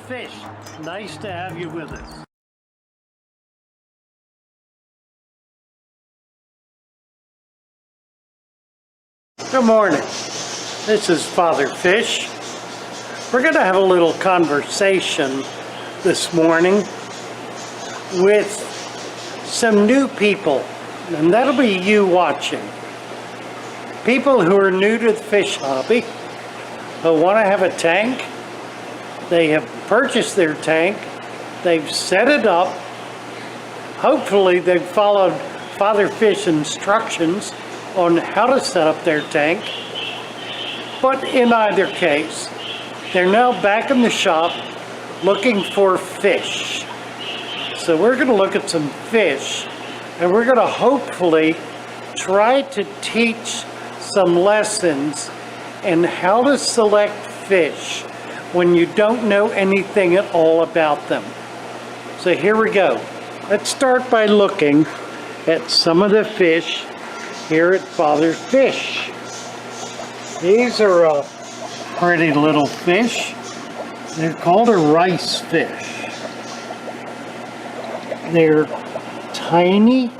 Fish, nice to have you with us. Good morning. This is Father Fish. We're going to have a little conversation this morning with some new people, and that'll be you watching. People who are new to the fish hobby, who want to have a tank. They have purchased their tank, they've set it up, hopefully they've followed Father Fish instructions on how to set up their tank, but in either case, they're now back in the shop looking for fish. So we're going to look at some fish, and we're going to hopefully try to teach some lessons in how to select fish when you don't know anything at all about them. So here we go. Let's start by looking at some of the fish here at Father Fish. These are pretty little fish. They're called a rice fish. They're tiny.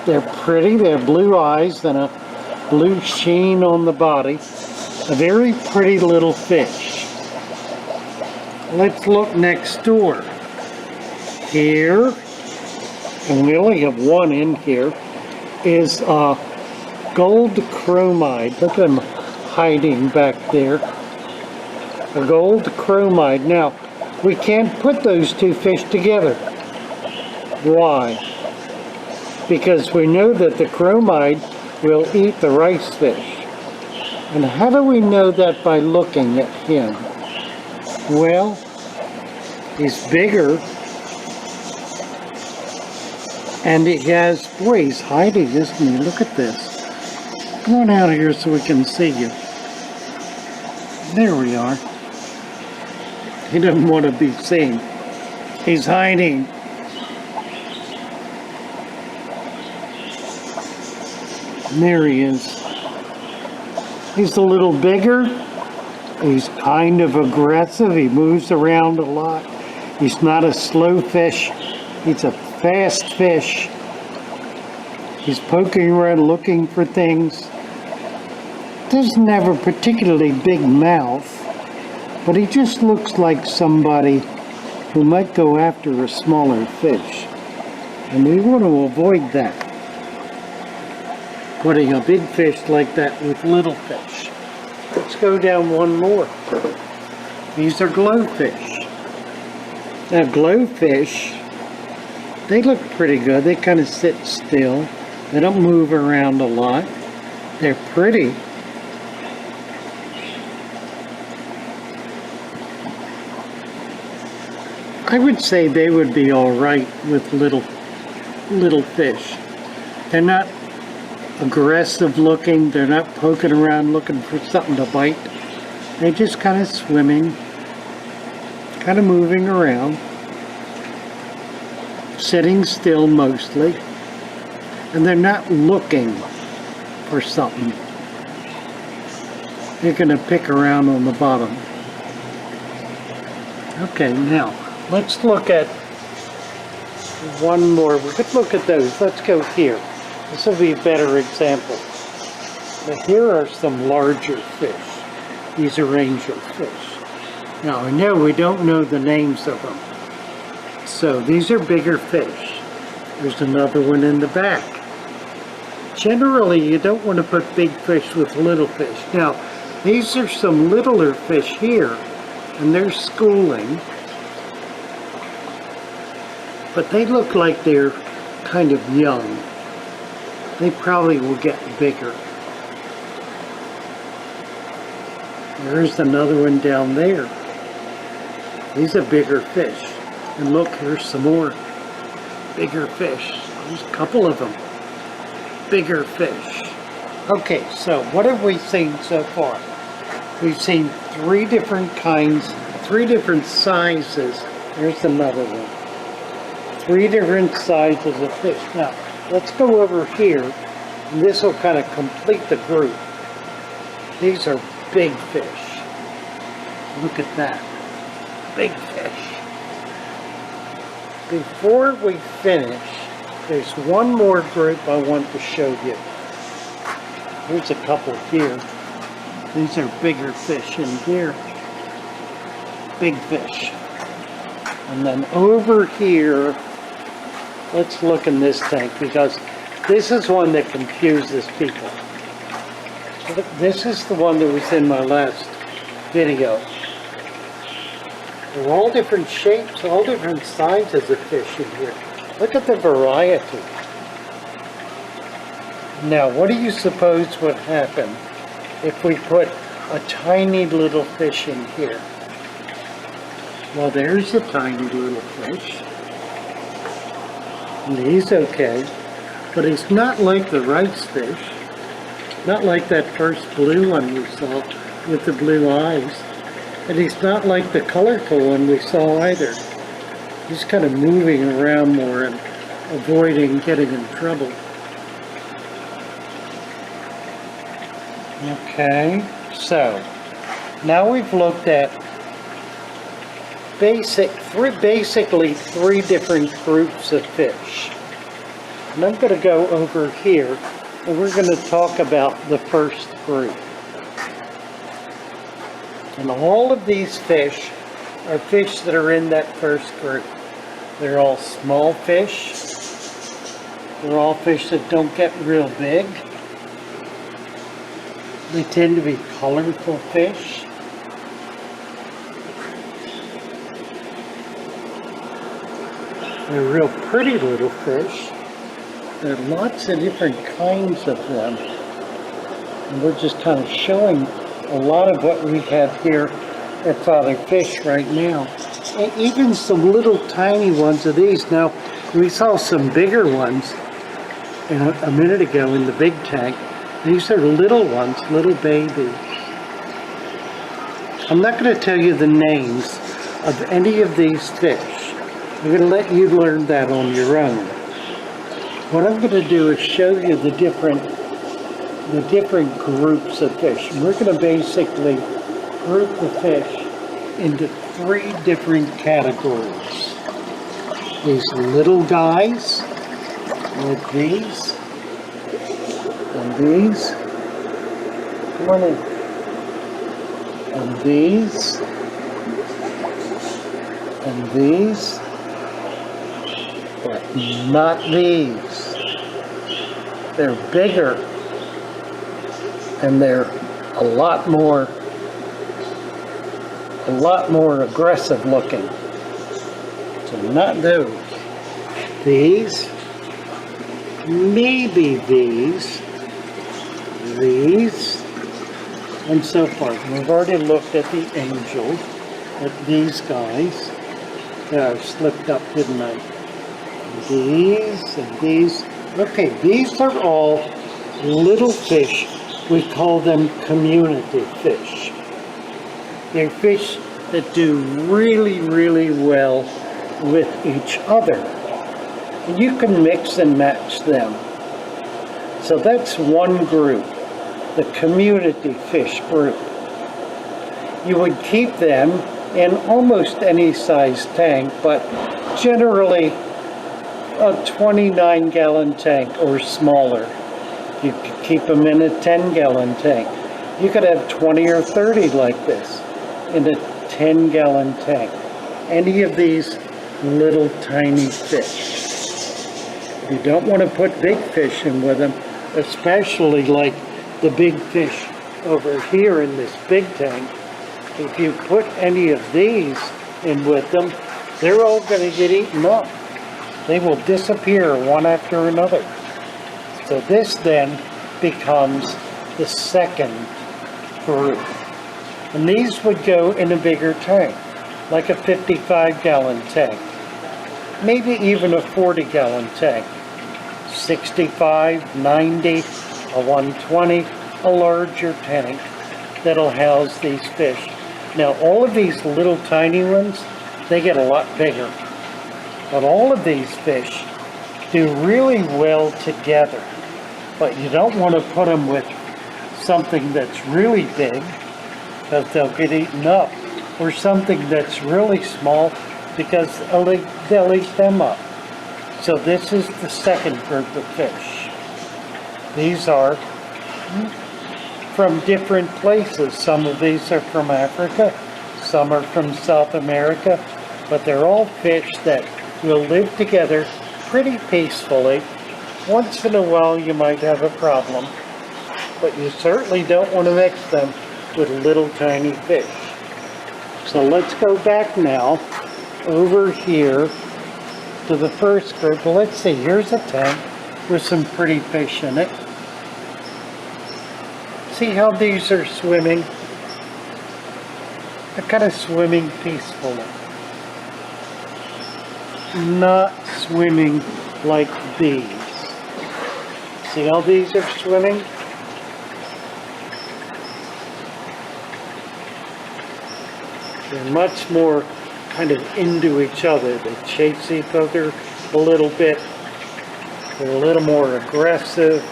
They're pretty. They have blue eyes and a blue sheen on the body. A very pretty little fish. Let's look next door. Here, and we only have one in here, is Goldchromite. Look at him hiding back there. A Goldchromite. Now, we can't put those two fish together. Why? Because we know that the chromite will eat the rice fish. And how do we know that by looking at him? Well, he's bigger, and he has, boy, he's hiding, isn't he? Look at this. Come on out here so we can see you. There we are. He doesn't want to be seen. He's hiding. And there he is. He's a little bigger. He's kind of aggressive. He moves around a lot. He's not a slow fish. He's a fast fish. He's poking around looking for things. Doesn't have a particularly big mouth, but he just looks like somebody who might go after a smaller fish. And we want to avoid that. Putting a big fish like that with little fish. Let's go down one more. These are glowfish. Now glowfish, they look pretty good. They kind of sit still. They don't move around a lot. They're pretty. I would say they would be all right with little fish. They're not aggressive looking. They're not poking around looking for something to bite. They're just kind of swimming, kind of moving around, sitting still mostly, and they're not looking for something. They're going to pick around on the bottom. Okay, now let's look at one more. We could look at those. Let's go here. This will be a better example. Now here are some larger fish. These are angelfish. Now I know we don't know the names of them. So these are bigger fish. There's another one in the back. Generally you don't want to put big fish with little fish. Now these are some littler fish here, and they're schooling. But they look like they're kind of young. They probably will get bigger. There's another one down there. These are bigger fish. And look, here's some more bigger fish. There's a couple of them. Bigger fish. Okay, so what have we seen so far? We've seen three different kinds, three different sizes. There's another one. Three different sizes of fish. Now, let's go over here, and this will kind of complete the group. These are big fish. Look at that. big fish. Before we finish, there's one more group I want to show you. Here's a couple here. These are bigger fish in here. Big fish. And then over here, let's look in this tank because this is one that confuses people. This is the one that was in my last video. They're all different shapes, all different sizes of fish in here. Look at the variety. Now, what do you suppose would happen if we put a tiny little fish in here? Well, there's a tiny little fish. And he's okay, but he's not like the rice fish. Not like that first blue one we saw with the blue eyes. And he's not like the colorful one we saw either. He's kind of moving around more and avoiding getting in trouble. Okay, so now we've looked at basically three different groups of fish. And I'm going to go over here and we're going to talk about the first group. And all of these fish are fish that are in that first group. They're all small fish. They're all fish that don't get real big. They tend to be colorful fish. They're real pretty little fish. There are lots of different kinds of them. And we're just kind of showing a lot of what we have here at Father Fish right now. And even some little tiny ones of these. Now, we saw some bigger ones a minute ago in the big tank. These are little ones, little babies. I'm not going to tell you the names of any of these fish. I'm going to let you learn that on your own. What I'm going to do is show you the different groups of fish. And we're going to basically group the fish into three different categories. These little guys, like these, and these, and these, and these, but not these. They're bigger, and they're a lot more aggressive looking. So not those. These, maybe these, and so forth. We've already looked at the angels, at these guys. Yeah, I slipped up, didn't I? These and these. Okay, these are all little fish. We call them community fish. They're fish that do really, really well with each other. And you can mix and match them. So that's one group, the community fish group. You would keep them in almost any size tank, but generally a 29-gallon tank or smaller. You could keep them in a 10-gallon tank. You could have 20 or 30 like this in a 10-gallon tank. Any of these little tiny fish. You don't want to put big fish in with them, especially like the big fish over here in this big tank. If you put any of these in with them, they're all going to get eaten up. They will disappear one after another. So this then becomes the second group. And these would go in a bigger tank, like a 55-gallon tank, maybe even a 40-gallon tank, 65, 90, a 120, a larger tank that'll house these fish. Now all of these little tiny ones, they get a lot bigger. But all of these fish do really well together. But you don't want to put them with something that's really big, because they'll get eaten up. or something that's really small, because they'll eat them up. So this is the second group of fish. These are from different places. Some of these are from Africa, some are from South America, but they're all fish that will live together pretty peacefully. Once in a while you might have a problem, but you certainly don't want to mix them with little tiny fish. So let's go back now over here to the first group. Let's see, here's a tank with some pretty fish in it. See how these are swimming? They're kind of swimming peacefully. Not swimming like these. See how these are swimming? They're much more kind of into each other. They chase each other a little bit. They're a little more aggressive.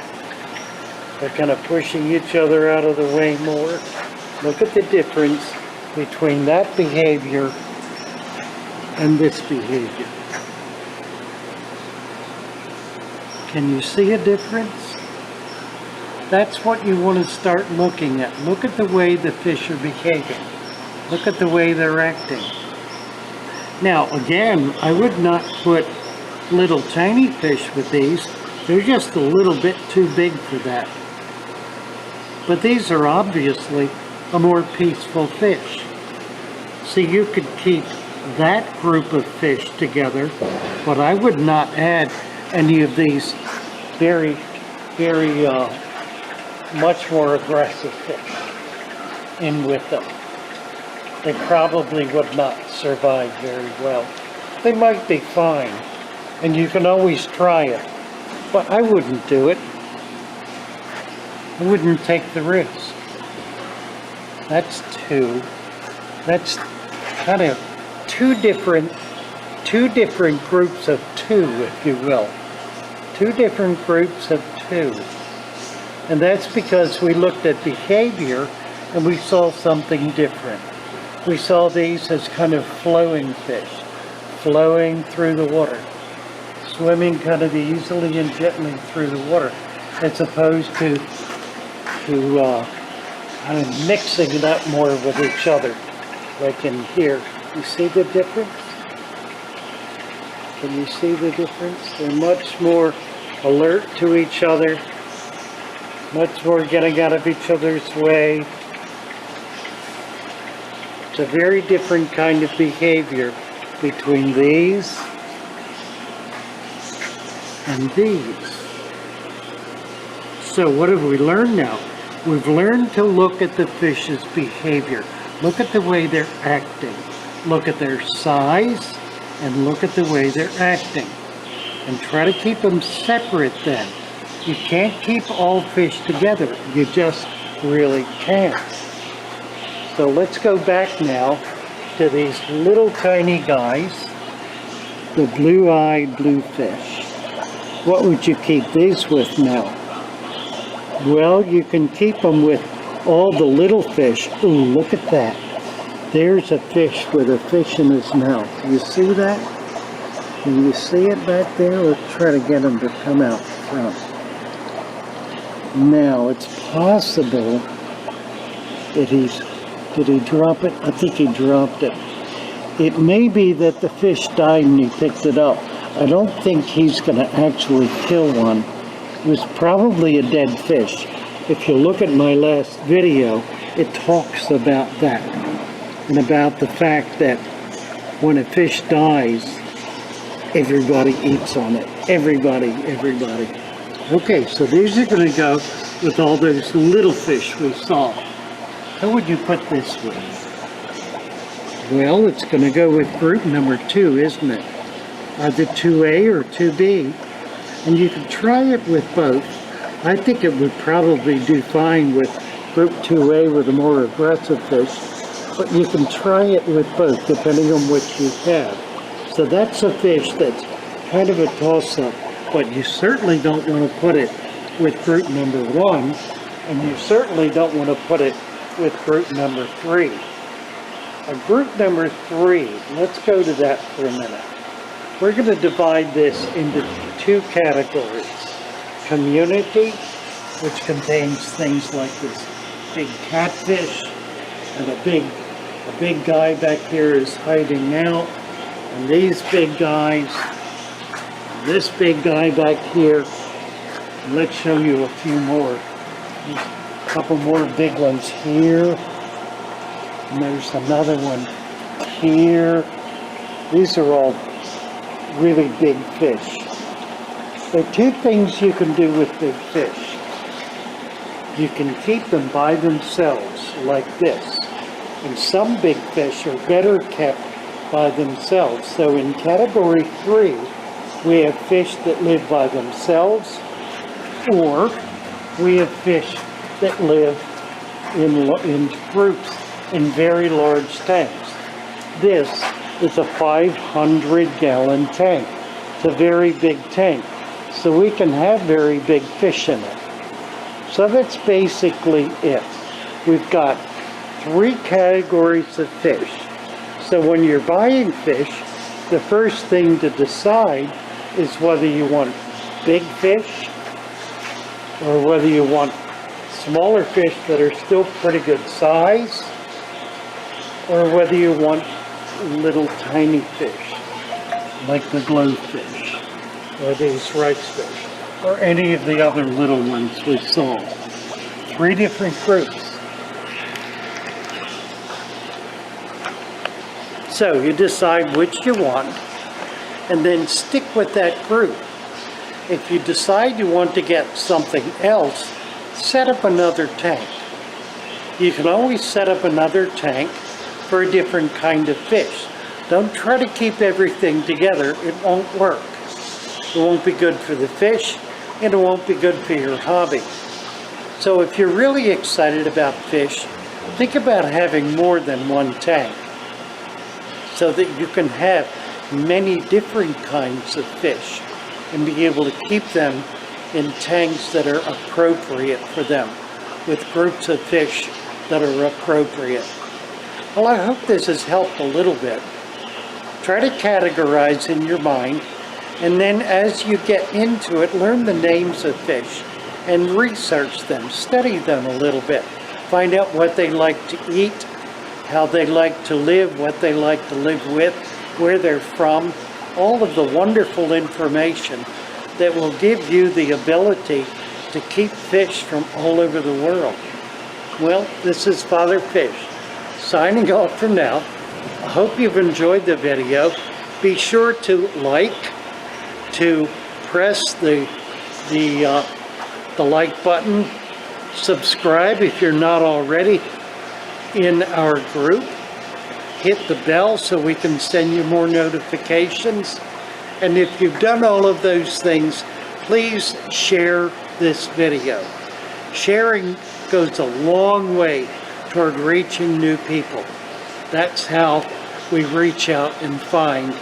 They're kind of pushing each other out of the way more. Look at the difference between that behavior and this behavior. Can you see a difference? That's what you want to start looking at. Look at the way the fish are behaving. Look at the way they're acting. Now, again, I would not put little tiny fish with these. They're just a little bit too big for that. But these are obviously a more peaceful fish. So you could keep that group of fish together, but I would not add any of these very much more aggressive fish in with them. They probably would not survive very well. They might be fine, and you can always try it, but I wouldn't do it. I wouldn't take the risk. That's two. That's kind of two different groups of two, if you will. Two different groups of two. And that's because we looked at behavior and we saw something different. We saw these as kind of flowing fish, flowing through the water, swimming kind of easily and gently through the water, as opposed to kind of mixing it up more with each other, like in here. You see the difference? Can you see the difference? They're much more alert to each other, much more getting out of each other's way. It's a very different kind of behavior between these and these. So what have we learned now? We've learned to look at the fish's behavior. Look at the way they're acting. Look at their size and look at the way they're acting. And try to keep them separate then. You can't keep all fish together. You just really can't. So let's go back now to these little tiny guys, the blue-eyed bluefish. What would you keep these with now? Well, you can keep them with all the little fish. Ooh, look at that. There's a fish with a fish in his mouth. You see that? Can you see it back there? Let's try to get him to come out front. Now, it's possible that did he drop it? I think he dropped it. It may be that the fish died and he picked it up. I don't think he's going to actually kill one. It was probably a dead fish. If you look at my last video, it talks about that. And about the fact that when a fish dies, everybody eats on it. Everybody. Okay, so these are going to go with all those little fish we saw. How would you put this with? Well, it's going to go with group number 2, isn't it? Either 2A or 2B. And you can try it with both. I think it would probably do fine with group 2A with a more aggressive fish. But you can try it with both, depending on which you have. So that's a fish that's kind of a toss-up, but you certainly don't want to put it with group number 1, and you certainly don't want to put it with group number 3. Group number 3, let's go to that for a minute. We're going to divide this into 2 categories. Community, which contains things like this big catfish, and a big guy back here is hiding out, and these big guys, and this big guy back here. And let's show you a few more. There's a couple more big ones here. And there's another one here. These are all really big fish. There are 2 things you can do with big fish. You can keep them by themselves like this. And some big fish are better kept by themselves. So in category 3, we have fish that live by themselves, or we have fish that live in groups in very large tanks. This is a 500-gallon tank. It's a very big tank. So we can have very big fish in it. So that's basically it. We've got 3 categories of fish. So when you're buying fish, the first thing to decide is whether you want big fish or whether you want smaller fish that are still pretty good size, or whether you want little tiny fish like the glowfish or these rice fish or any of the other little ones we saw. 3 different groups. So you decide which you want and then stick with that group. If you decide you want to get something else, set up another tank. You can always set up another tank for a different kind of fish. Don't try to keep everything together. It won't work. It won't be good for the fish, and it won't be good for your hobby. So if you're really excited about fish, think about having more than 1 tank so that you can have many different kinds of fish and be able to keep them in tanks that are appropriate for them, with groups of fish that are appropriate. Well, I hope this has helped a little bit. Try to categorize in your mind, and then as you get into it, learn the names of fish and research them, study them a little bit. Find out what they like to eat, how they like to live, what they like to live with, where they're from, all of the wonderful information that will give you the ability to keep fish from all over the world. Well, this is Father Fish, signing off for now. I hope you've enjoyed the video. Be sure to like, to press the like button, subscribe if you're not already in our group, hit the bell so we can send you more notifications. And if you've done all of those things, please share this video. Sharing goes a long way toward reaching new people. That's how we reach out and find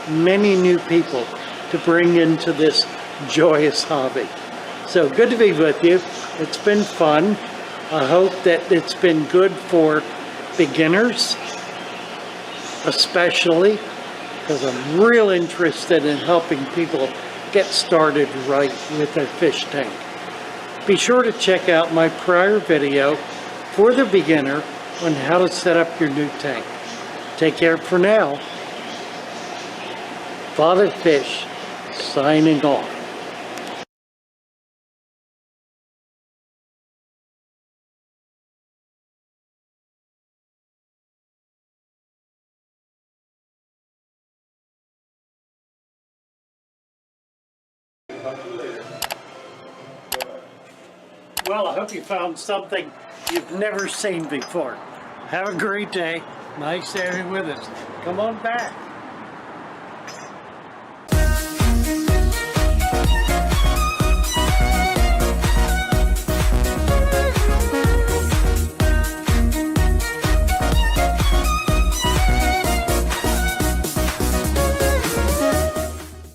many new people to bring into this joyous hobby. So good to be with you. It's been fun. I hope that it's been good for beginners, especially because I'm real interested in helping people get started right with their fish tank. Be sure to check out my prior video for the beginner on how to set up your new tank. Take care for now. Father Fish, signing off. Well, I hope you found something you've never seen before. Have a great day. Nice to have you with us. Come on back.